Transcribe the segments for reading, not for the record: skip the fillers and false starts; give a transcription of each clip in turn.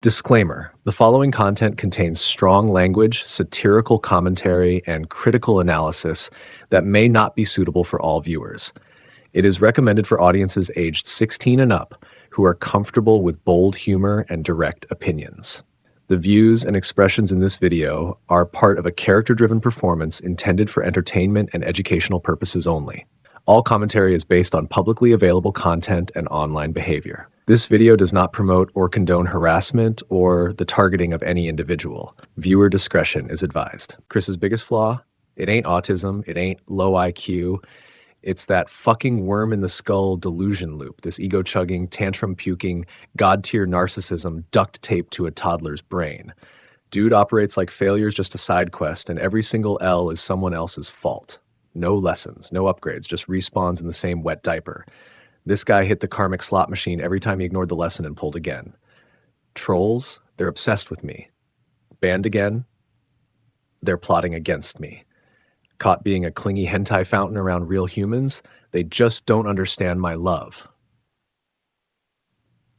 Disclaimer: the following content contains strong language, satirical commentary, and critical analysis that may not be suitable for all viewers. It is recommended for audiences aged 16 and up who are comfortable with bold humor and direct opinions. The views and expressions in this video are part of a character-driven performance intended for entertainment and educational purposes only. All commentary is based on publicly available content and online behavior. This video does not promote or condone harassment or the targeting of any individual. Viewer discretion is advised. Chris's biggest flaw? It ain't autism, it ain't low IQ. It's that fucking worm in the skull delusion loop, this ego-chugging, tantrum-puking, god-tier narcissism duct taped to a toddler's brain. Dude operates like failure's just a side quest, and every single L is someone else's fault. No lessons, no upgrades, just respawns in the same wet diaper. This guy hit the karmic slot machine every time he ignored the lesson and pulled again. Trolls, they're obsessed with me. Banned again, they're plotting against me. Caught being a clingy hentai fountain around real humans, they just don't understand my love.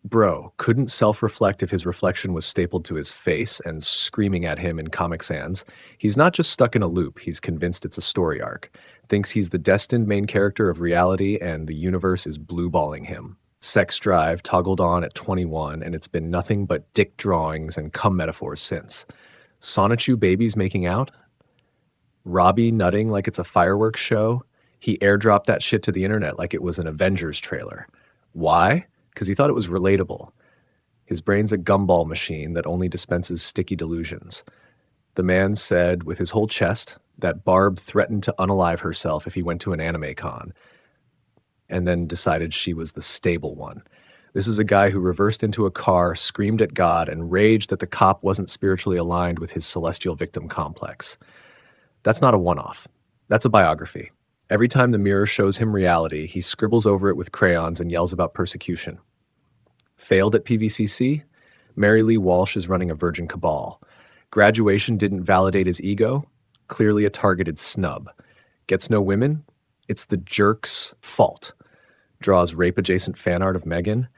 Bro couldn't self-reflect if his reflection was stapled to his face and screaming at him in Comic Sans. He's not just stuck in a loop, he's convinced it's a story arc. Thinks he's the destined main character of reality and the universe is blue-balling him. Sex drive toggled on at 21 and it's been nothing but dick drawings and cum metaphors since. Sonichu babies making out? Robbie nutting like it's a fireworks show? He airdropped that shit to the internet like it was an Avengers trailer. Why? Because he thought it was relatable. His brain's a gumball machine that only dispenses sticky delusions. The man said with his whole chest that Barb threatened to unalive herself if he went to an anime con, and then decided she was the stable one. This is a guy who reversed into a car, screamed at God, and raged that the cop wasn't spiritually aligned with his celestial victim complex. That's not a one-off. That's a biography. Every time the mirror shows him reality, he scribbles over it with crayons and yells about persecution. Failed at PVCC? Mary Lee Walsh is running a virgin cabal. Graduation didn't validate his ego? Clearly a targeted snub. Gets no women? It's the jerk's fault. Draws rape-adjacent fan art of Megan?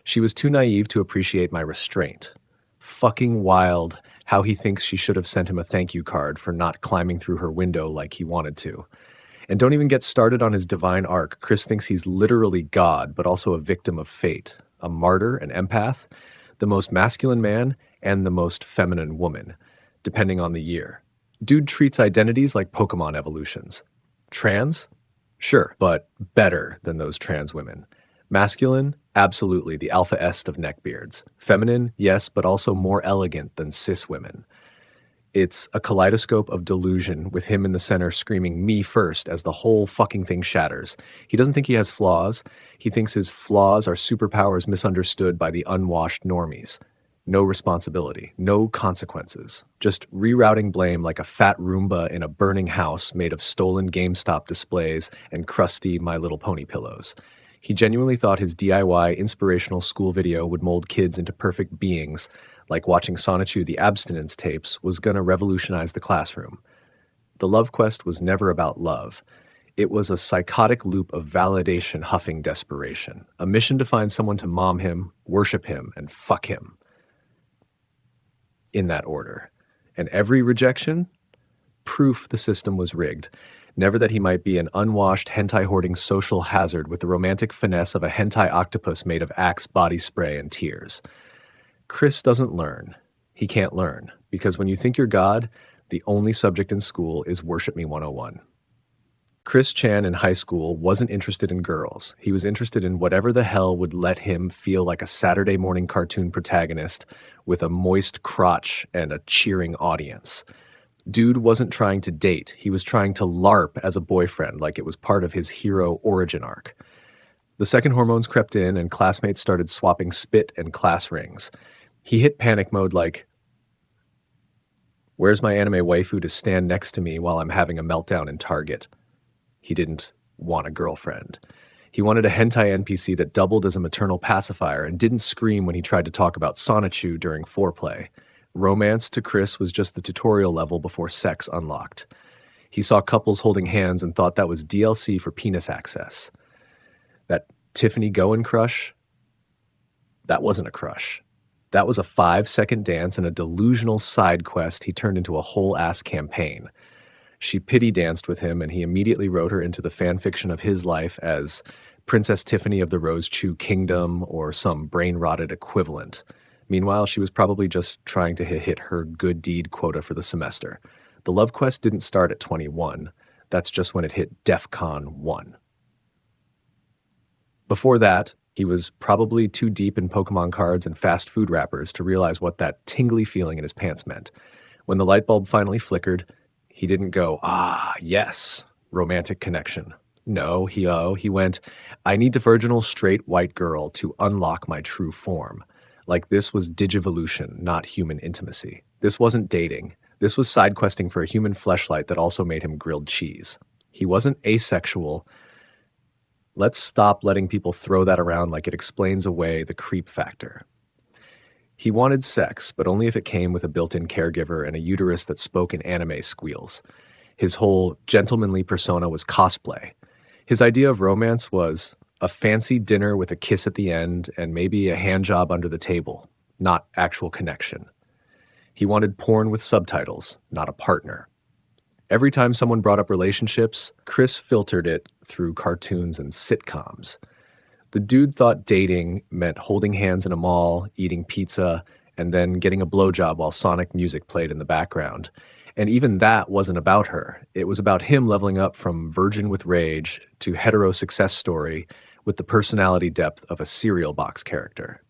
She was too naive to appreciate my restraint. Fucking wild how he thinks she should have sent him a thank you card for not climbing through her window like he wanted to. And don't even get started on his divine arc. Chris thinks he's literally God, but also a victim of fate, a martyr, an empath, the most masculine man and the most feminine woman, depending on the year. Dude treats identities like Pokemon evolutions. Trans? Sure, but better than those trans women. Masculine? Absolutely, the alpha est of neckbeards. Feminine? Yes, but also more elegant than cis women. It's a kaleidoscope of delusion with him in the center screaming me first as the whole fucking thing shatters. He doesn't think he has flaws. He thinks his flaws are superpowers misunderstood by the unwashed normies. No responsibility, no consequences. Just rerouting blame like a fat Roomba in a burning house made of stolen GameStop displays and crusty My Little Pony pillows. He genuinely thought his DIY inspirational school video would mold kids into perfect beings, like watching Sonichu the Abstinence tapes was gonna revolutionize the classroom. The love quest was never about love. It was a psychotic loop of validation huffing desperation, a mission to find someone to mom him, worship him, and fuck him. In that order. And every rejection? Proof the system was rigged. Never that he might be an unwashed, hentai-hoarding social hazard with the romantic finesse of a hentai octopus made of Axe body spray and tears. Chris doesn't learn. He can't learn, because when you think you're God, the only subject in school is Worship Me 101. Chris Chan in high school wasn't interested in girls. He was interested in whatever the hell would let him feel like a Saturday morning cartoon protagonist with a moist crotch and a cheering audience. Dude wasn't trying to date. He was trying to LARP as a boyfriend like it was part of his hero origin arc. The second hormones crept in and classmates started swapping spit and class rings. He hit panic mode like, where's my anime waifu to stand next to me while I'm having a meltdown in Target? He didn't want a girlfriend. He wanted a hentai NPC that doubled as a maternal pacifier and didn't scream when he tried to talk about Sonichu during foreplay. Romance to Chris was just the tutorial level before sex unlocked. He saw couples holding hands and thought that was DLC for penis access. That Tiffany Goen crush? That wasn't a crush. That was a 5-second dance and a delusional side quest he turned into a whole-ass campaign. She pity danced with him, and he immediately wrote her into the fan fiction of his life as Princess Tiffany of the Rose Chew Kingdom or some brain-rotted equivalent. Meanwhile, she was probably just trying to hit her good deed quota for the semester. The love quest didn't start at 21. That's just when it hit DEFCON 1. Before that, he was probably too deep in Pokemon cards and fast food wrappers to realize what that tingly feeling in his pants meant. When the light bulb finally flickered, he didn't go, "Ah, yes, romantic connection." No, he went, "I need a virginal straight white girl to unlock my true form." Like this was digivolution, not human intimacy. This wasn't dating. This was side questing for a human fleshlight that also made him grilled cheese. He wasn't asexual. Let's stop letting people throw that around like it explains away the creep factor. He wanted sex, but only if it came with a built-in caregiver and a uterus that spoke in anime squeals. His whole gentlemanly persona was cosplay. His idea of romance was a fancy dinner with a kiss at the end and maybe a handjob under the table, not actual connection. He wanted porn with subtitles, not a partner. Every time someone brought up relationships, Chris filtered it through cartoons and sitcoms. The dude thought dating meant holding hands in a mall, eating pizza, and then getting a blowjob while Sonic music played in the background. And even that wasn't about her. It was about him leveling up from virgin with rage to hetero success story with the personality depth of a cereal box character.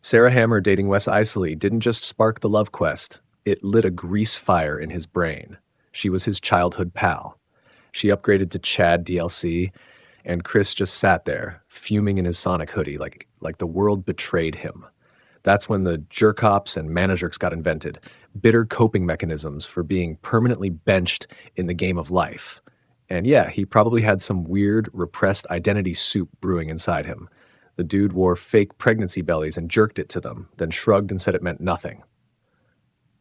Sarah Hammer dating Wes Isley didn't just spark the love quest, it lit a grease fire in his brain. She was his childhood pal. She upgraded to Chad DLC, and Chris just sat there, fuming in his Sonic hoodie like the world betrayed him. That's when the jerk-ops and managers got invented, bitter coping mechanisms for being permanently benched in the game of life. And yeah, he probably had some weird, repressed identity soup brewing inside him. The dude wore fake pregnancy bellies and jerked it to them, then shrugged and said it meant nothing.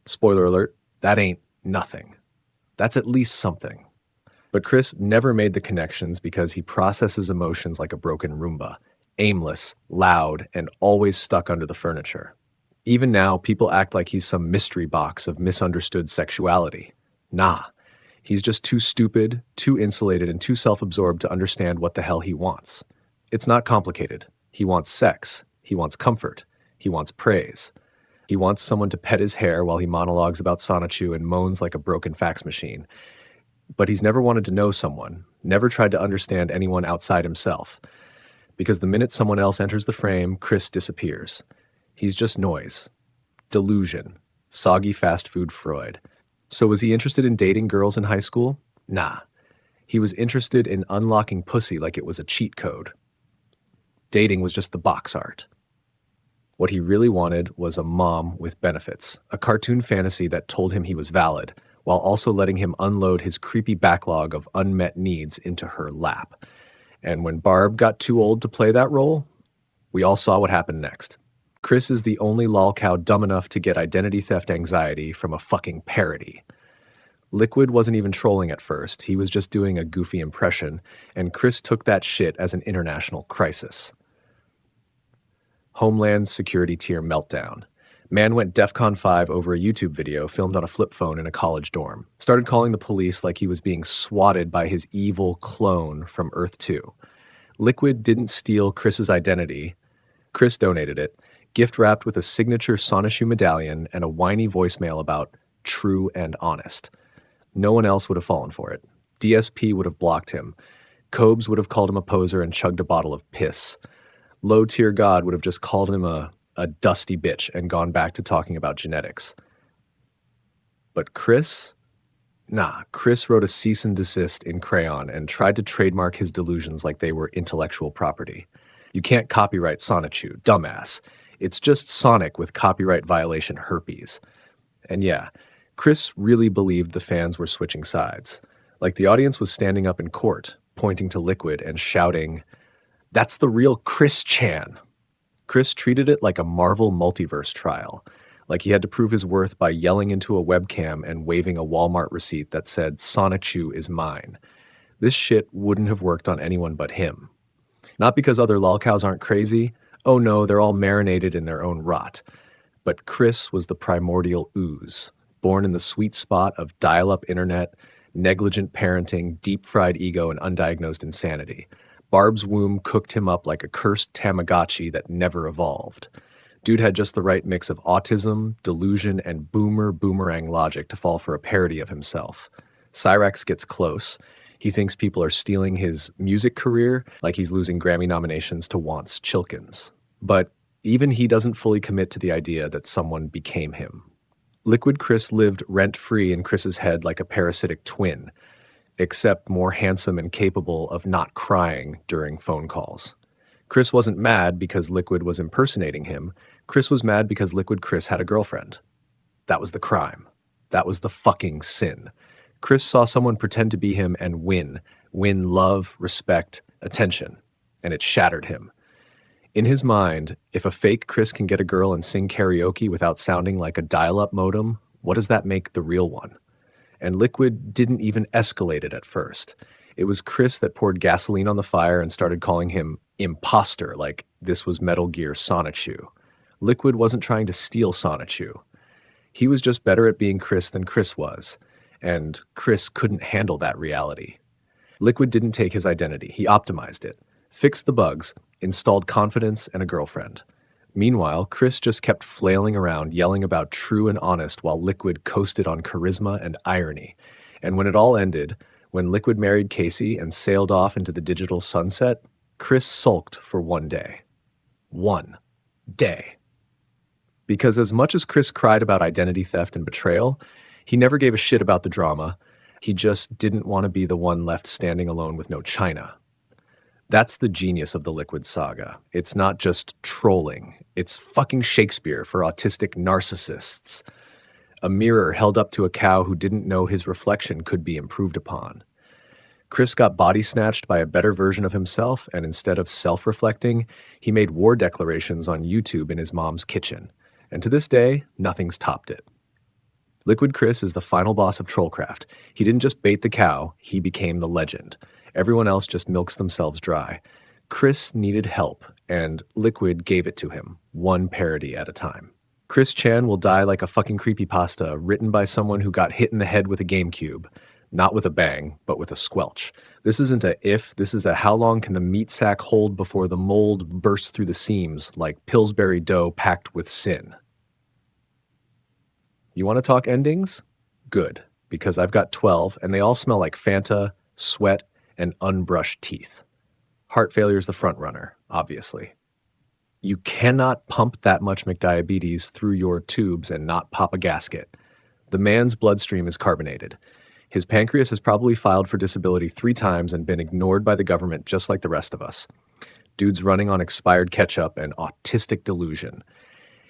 Spoiler alert, that ain't nothing. That's at least something. But Chris never made the connections because he processes emotions like a broken Roomba, aimless, loud, and always stuck under the furniture. Even now, people act like he's some mystery box of misunderstood sexuality. Nah, he's just too stupid, too insulated, and too self-absorbed to understand what the hell he wants. It's not complicated. He wants sex. He wants comfort. He wants praise. He wants someone to pet his hair while he monologues about Sonichu and moans like a broken fax machine. But he's never wanted to know someone, never tried to understand anyone outside himself. Because the minute someone else enters the frame, Chris disappears. He's just noise. Delusion. Soggy fast food Freud. So was he interested in dating girls in high school? Nah. He was interested in unlocking pussy like it was a cheat code. Dating was just the box art. What he really wanted was a mom with benefits, a cartoon fantasy that told him he was valid, while also letting him unload his creepy backlog of unmet needs into her lap. And when Barb got too old to play that role, we all saw what happened next. Chris is the only lolcow dumb enough to get identity theft anxiety from a fucking parody. Liquid wasn't even trolling at first, he was just doing a goofy impression, and Chris took that shit as an international crisis. Homeland Security Tier Meltdown. Man went DEFCON 5 over a YouTube video filmed on a flip phone in a college dorm. Started calling the police like he was being swatted by his evil clone from Earth 2. Liquid didn't steal Chris's identity. Chris donated it, gift-wrapped with a signature Sonichu medallion and a whiny voicemail about true and honest. No one else would have fallen for it. DSP would have blocked him. Cobes would have called him a poser and chugged a bottle of piss. Low-tier God would have just called him a dusty bitch and gone back to talking about genetics. But Chris? Nah, Chris wrote a cease and desist in crayon and tried to trademark his delusions like they were intellectual property. You can't copyright Sonichu, dumbass. It's just Sonic with copyright violation herpes. And yeah, Chris really believed the fans were switching sides. Like the audience was standing up in court, pointing to Liquid and shouting, "That's the real Chris Chan." Chris treated it like a Marvel multiverse trial, like he had to prove his worth by yelling into a webcam and waving a Walmart receipt that said, "Sonichu is mine." This shit wouldn't have worked on anyone but him. Not because other lolcows aren't crazy. Oh no, they're all marinated in their own rot. But Chris was the primordial ooze, born in the sweet spot of dial-up internet, negligent parenting, deep-fried ego, and undiagnosed insanity. Barb's womb cooked him up like a cursed Tamagotchi that never evolved. Dude had just the right mix of autism, delusion, and boomerang logic to fall for a parody of himself. Cyrax gets close. He thinks people are stealing his music career like he's losing Grammy nominations to Wants Chilkins. But even he doesn't fully commit to the idea that someone became him. Liquid Chris lived rent-free in Chris's head like a parasitic twin, except more handsome and capable of not crying during phone calls. Chris wasn't mad because Liquid was impersonating him. Chris was mad because Liquid Chris had a girlfriend. That was the crime. That was the fucking sin. Chris saw someone pretend to be him and win love, respect, attention, and it shattered him. In his mind, if a fake Chris can get a girl and sing karaoke without sounding like a dial-up modem, what does that make the real one? And Liquid didn't even escalate it at first. It was Chris that poured gasoline on the fire and started calling him imposter, like this was Metal Gear Sonichu. Liquid wasn't trying to steal Sonichu. He was just better at being Chris than Chris was, and Chris couldn't handle that reality. Liquid didn't take his identity, he optimized it, fixed the bugs, installed confidence and a girlfriend. Meanwhile, Chris just kept flailing around, yelling about true and honest while Liquid coasted on charisma and irony. And when it all ended, when Liquid married Casey and sailed off into the digital sunset, Chris sulked for one day. One day. Because as much as Chris cried about identity theft and betrayal, he never gave a shit about the drama. He just didn't want to be the one left standing alone with no china. That's the genius of the Liquid saga. It's not just trolling. It's fucking Shakespeare for autistic narcissists. A mirror held up to a cow who didn't know his reflection could be improved upon. Chris got body snatched by a better version of himself, and instead of self-reflecting, he made war declarations on YouTube in his mom's kitchen. And to this day, nothing's topped it. Liquid Chris is the final boss of Trollcraft. He didn't just bait the cow, he became the legend. Everyone else just milks themselves dry. Chris needed help, and Liquid gave it to him, one parody at a time. Chris Chan will die like a fucking creepypasta written by someone who got hit in the head with a GameCube. Not with a bang, but with a squelch. This isn't a if, this is a how long can the meat sack hold before the mold bursts through the seams like Pillsbury dough packed with sin. You want to talk endings? Good, because I've got 12 and they all smell like Fanta, sweat, and unbrushed teeth. Heart failure is the front runner, obviously. You cannot pump that much McDiabetes through your tubes and not pop a gasket. The man's bloodstream is carbonated. His pancreas has probably filed for disability 3 times and been ignored by the government just like the rest of us. Dude's running on expired ketchup and autistic delusion.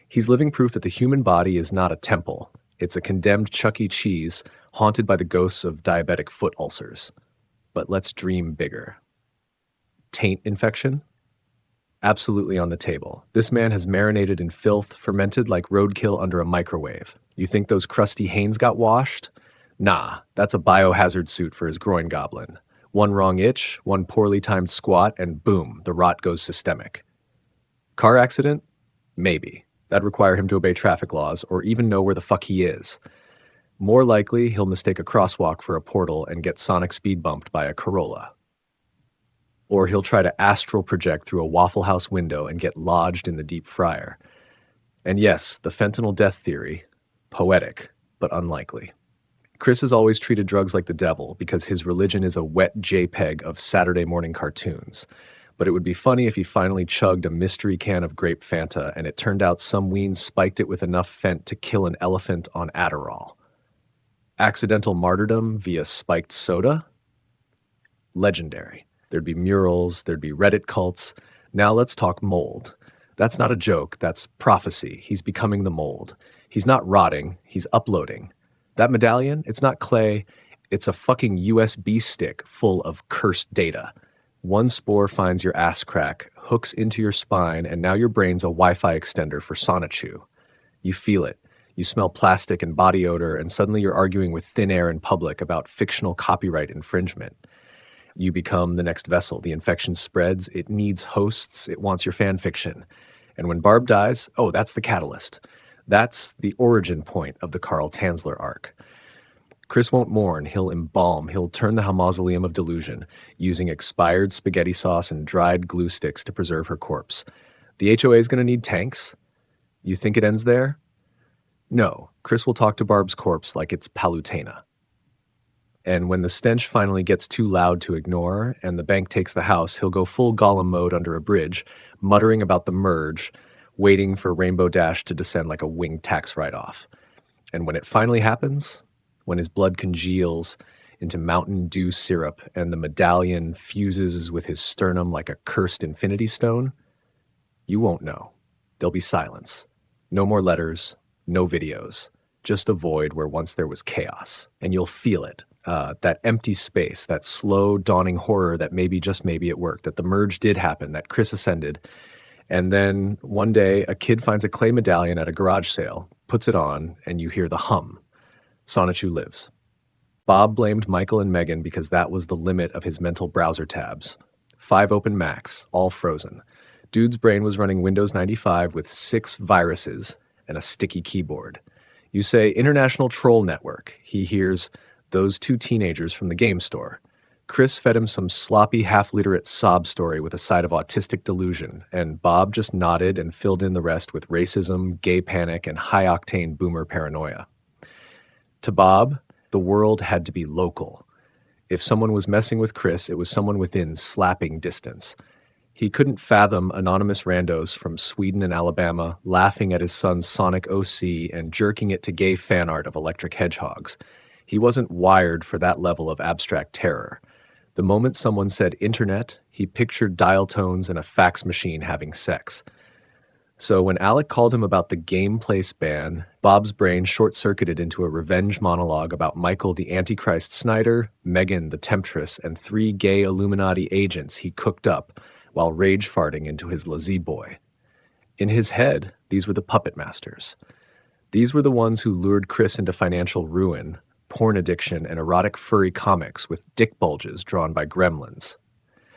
He's living proof that the human body is not a temple. It's a condemned Chuck E. Cheese haunted by the ghosts of diabetic foot ulcers. But let's dream bigger. Taint infection? Absolutely on the table. This man has marinated in filth, fermented like roadkill under a microwave. You think those crusty Hanes got washed? Nah, that's a biohazard suit for his groin goblin. One wrong itch, one poorly timed squat, and boom, the rot goes systemic. Car accident? Maybe. That'd require him to obey traffic laws or even know where the fuck he is. More likely, he'll mistake a crosswalk for a portal and get sonic speed bumped by a Corolla. Or he'll try to astral project through a Waffle House window and get lodged in the deep fryer. And yes, the fentanyl death theory, poetic, but unlikely. Chris has always treated drugs like the devil because his religion is a wet JPEG of Saturday morning cartoons. But it would be funny if he finally chugged a mystery can of grape Fanta and it turned out some ween spiked it with enough Fent to kill an elephant on Adderall. Accidental martyrdom via spiked soda? Legendary. There'd be murals, there'd be Reddit cults. Now let's talk mold. That's not a joke, that's prophecy. He's becoming the mold. He's not rotting, he's uploading. That medallion, it's not clay, it's a fucking USB stick full of cursed data. One spore finds your ass crack, hooks into your spine, and now your brain's a Wi-Fi extender for Sonichu. You feel it. You smell plastic and body odor, and suddenly you're arguing with thin air in public about fictional copyright infringement. You become the next vessel. The infection spreads. It needs hosts. It wants your fan fiction. And when Barb dies, oh, that's the catalyst. That's the origin point of the Carl Tanzler arc. Chris won't mourn, he'll embalm, he'll turn the mausoleum of delusion, using expired spaghetti sauce and dried glue sticks to preserve her corpse. The HOA is going to need tanks? You think it ends there? No, Chris will talk to Barb's corpse like it's Palutena. And when the stench finally gets too loud to ignore and the bank takes the house, he'll go full Gollum mode under a bridge, muttering about the merge, waiting for Rainbow Dash to descend like a winged tax write-off. And when it finally happens, when his blood congeals into Mountain Dew syrup and the medallion fuses with his sternum like a cursed infinity stone, you won't know. There'll be silence. No more letters, no videos, just a void where once there was chaos. And you'll feel it, that empty space, that slow dawning horror that maybe, just maybe it worked, that the merge did happen, that Chris ascended. And then one day a kid finds a clay medallion at a garage sale, puts it on, and you hear the hum. Sonichu lives. Bob blamed Michael and Megan because that was the limit of his mental browser tabs. 5 open Macs, all frozen. Dude's brain was running Windows 95 with 6 viruses and a sticky keyboard. You say International Troll Network. He hears those 2 teenagers from the game store. Chris fed him some sloppy, half-literate sob story with a side of autistic delusion, and Bob just nodded and filled in the rest with racism, gay panic, and high-octane boomer paranoia. To Bob, the world had to be local. If someone was messing with Chris, it was someone within slapping distance. He couldn't fathom anonymous randos from Sweden and Alabama laughing at his son's Sonic OC and jerking it to gay fan art of electric hedgehogs. He wasn't wired for that level of abstract terror. The moment someone said internet, he pictured dial tones and a fax machine having sex. So when Alec called him about the gameplace ban, Bob's brain short-circuited into a revenge monologue about Michael the Antichrist Snyder, Megan the Temptress, and 3 gay Illuminati agents he cooked up while rage-farting into his lazy boy. In his head, these were the puppet masters. These were the ones who lured Chris into financial ruin, porn addiction, and erotic furry comics with dick bulges drawn by gremlins.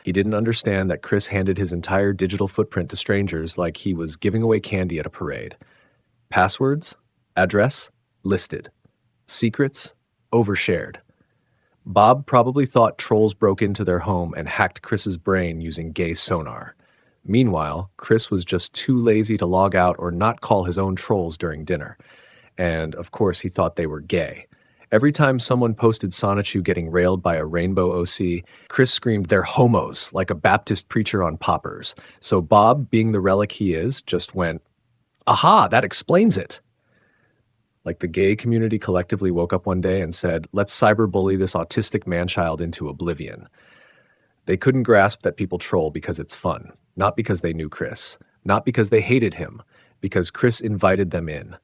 He didn't understand that Chris handed his entire digital footprint to strangers like he was giving away candy at a parade. Passwords, address, listed. Secrets, overshared. Bob probably thought trolls broke into their home and hacked Chris's brain using gay sonar. Meanwhile, Chris was just too lazy to log out or not call his own trolls during dinner. And, of course, he thought they were gay. Every time someone posted Sonichu getting railed by a rainbow OC, Chris screamed, "They're homos," like a Baptist preacher on poppers. So Bob, being the relic he is, just went, "Aha, that explains it." Like the gay community collectively woke up one day and said, "Let's cyberbully this autistic man-child into oblivion." They couldn't grasp that people troll because it's fun, not because they knew Chris, not because they hated him, because Chris invited them in.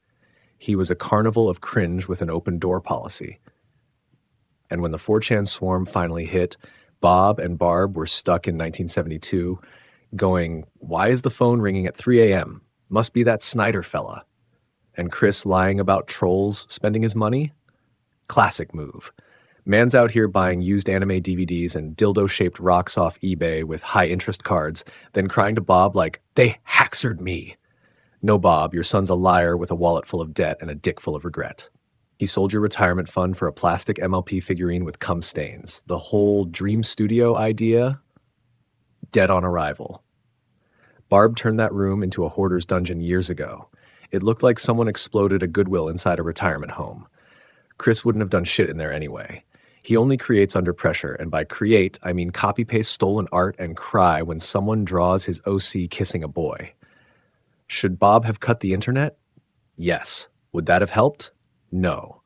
He was a carnival of cringe with an open door policy. And when the 4chan swarm finally hit, Bob and Barb were stuck in 1972, going, "Why is the phone ringing at 3 a.m.? Must be that Snyder fella." And Chris lying about trolls spending his money? Classic move. Man's out here buying used anime DVDs and dildo-shaped rocks off eBay with high-interest cards, then crying to Bob like, "They hacksered me." No, Bob, your son's a liar with a wallet full of debt and a dick full of regret. He sold your retirement fund for a plastic MLP figurine with cum stains. The whole dream studio idea, dead on arrival. Barb turned that room into a hoarder's dungeon years ago. It looked like someone exploded a Goodwill inside a retirement home. Chris wouldn't have done shit in there anyway. He only creates under pressure, and by create, I mean copy-paste stolen art and cry when someone draws his OC kissing a boy. Should Bob have cut the internet? Yes. Would that have helped? No.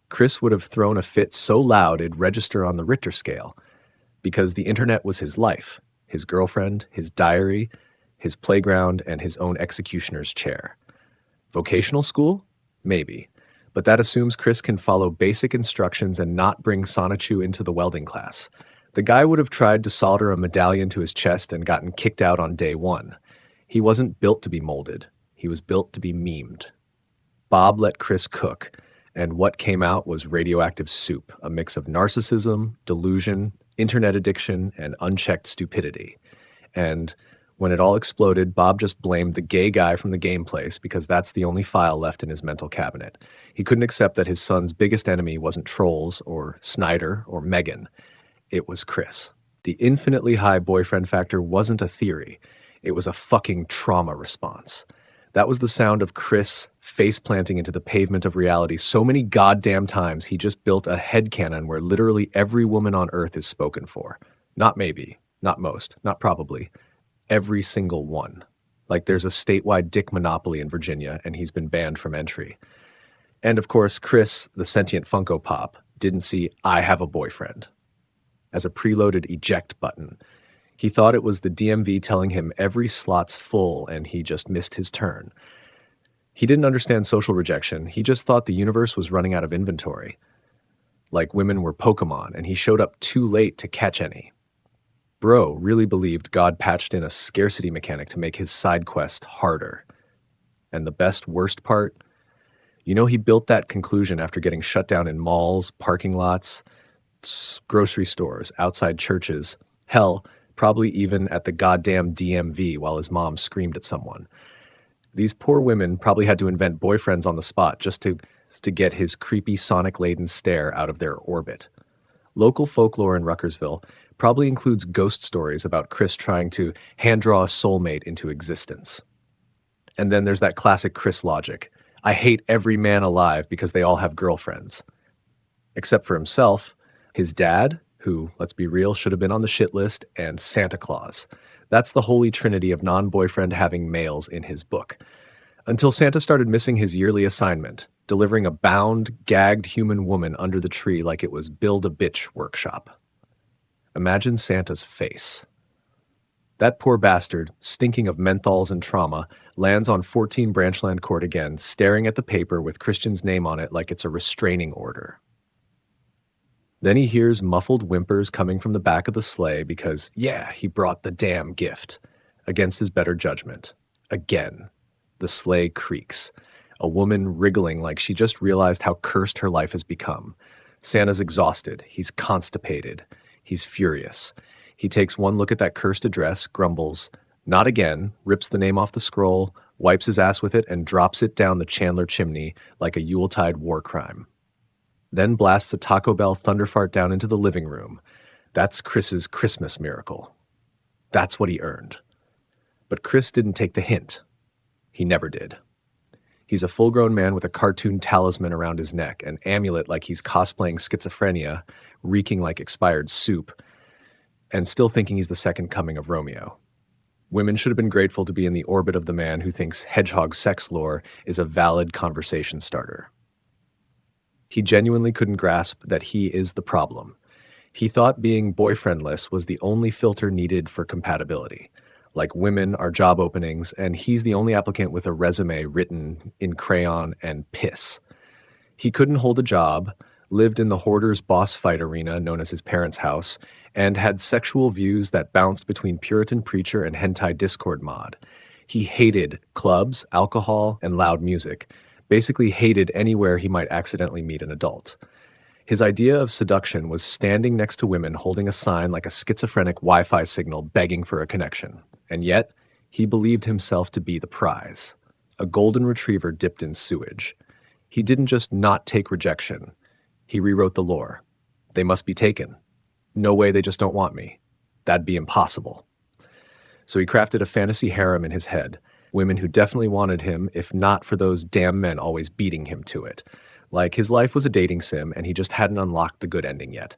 Chris would have thrown a fit so loud it'd register on the Richter scale, because the internet was his life, his girlfriend, his diary, his playground, and his own executioner's chair. Vocational school? Maybe. But that assumes Chris can follow basic instructions and not bring Sonichu into the welding class. The guy would have tried to solder a medallion to his chest and gotten kicked out on day 1. He wasn't built to be molded. He was built to be memed. Bob let Chris cook, and what came out was radioactive soup, a mix of narcissism, delusion, internet addiction, and unchecked stupidity. And When it all exploded, Bob just blamed the gay guy from the game place because that's the only file left in his mental cabinet. He couldn't accept that his son's biggest enemy wasn't trolls or Snyder or Megan. It was Chris. The infinitely high boyfriend factor wasn't a theory. It was a fucking trauma response. That was the sound of Chris face planting into the pavement of reality so many goddamn times he just built a headcanon where literally every woman on earth is spoken for. Not maybe, not most, not probably. Every single one. Like there's a statewide dick monopoly in Virginia and he's been banned from entry. And of course, Chris, the sentient Funko Pop, didn't see "I have a boyfriend" as a preloaded eject button. He thought it was the DMV telling him every slot's full and he just missed his turn. He didn't understand social rejection. He just thought the universe was running out of inventory. Like women were Pokemon and he showed up too late to catch any. Bro really believed God patched in a scarcity mechanic to make his side quest harder. And the best worst part? You know, he built that conclusion after getting shut down in malls, parking lots, grocery stores, outside churches, hell, probably even at the goddamn DMV while his mom screamed at someone. These poor women probably had to invent boyfriends on the spot just to get his creepy sonic-laden stare out of their orbit. Local folklore in Ruckersville probably includes ghost stories about Chris trying to hand-draw a soulmate into existence. And then there's that classic Chris logic. I hate every man alive because they all have girlfriends. Except for himself, his dad, who, let's be real, should have been on the shit list, and Santa Claus. That's the holy trinity of non-boyfriend having males in his book. Until Santa started missing his yearly assignment, delivering a bound, gagged human woman under the tree like it was Build-A-Bitch workshop. Imagine Santa's face. That poor bastard, stinking of menthols and trauma, lands on 14 Branchland Court again, staring at the paper with Christian's name on it like it's a restraining order. Then he hears muffled whimpers coming from the back of the sleigh because, yeah, he brought the damn gift. Against his better judgment. Again. The sleigh creaks. A woman wriggling like she just realized how cursed her life has become. Santa's exhausted. He's constipated. He's furious. He takes one look at that cursed address, grumbles, "Not again," rips the name off the scroll, wipes his ass with it, and drops it down the Chandler chimney like a Yuletide war crime. Then blasts a Taco Bell thunderfart down into the living room. That's Chris's Christmas miracle. That's what he earned. But Chris didn't take the hint. He never did. He's a full-grown man with a cartoon talisman around his neck, an amulet like he's cosplaying schizophrenia, reeking like expired soup, and still thinking he's the second coming of Romeo. Women should have been grateful to be in the orbit of the man who thinks hedgehog sex lore is a valid conversation starter. He genuinely couldn't grasp that he is the problem. He thought being boyfriendless was the only filter needed for compatibility. Like women are job openings, and he's the only applicant with a resume written in crayon and piss. He couldn't hold a job, lived in the hoarder's boss fight arena known as his parents' house, and had sexual views that bounced between Puritan preacher and hentai Discord mod. He hated clubs, alcohol, and loud music, basically hated anywhere he might accidentally meet an adult. His idea of seduction was standing next to women holding a sign like a schizophrenic Wi-Fi signal begging for a connection. And yet, he believed himself to be the prize, a golden retriever dipped in sewage. He didn't just not take rejection. He rewrote the lore. They must be taken. No way they just don't want me. That'd be impossible. So he crafted a fantasy harem in his head, women who definitely wanted him, if not for those damn men always beating him to it. Like his life was a dating sim and he just hadn't unlocked the good ending yet.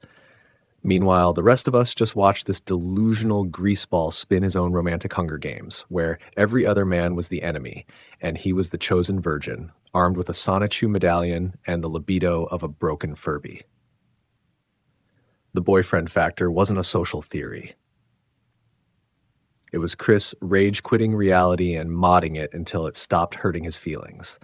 Meanwhile, the rest of us just watched this delusional greaseball spin his own romantic Hunger Games, where every other man was the enemy, and he was the chosen virgin, armed with a Sonichu medallion and the libido of a broken Furby. The boyfriend factor wasn't a social theory. It was Chris rage-quitting reality and modding it until it stopped hurting his feelings.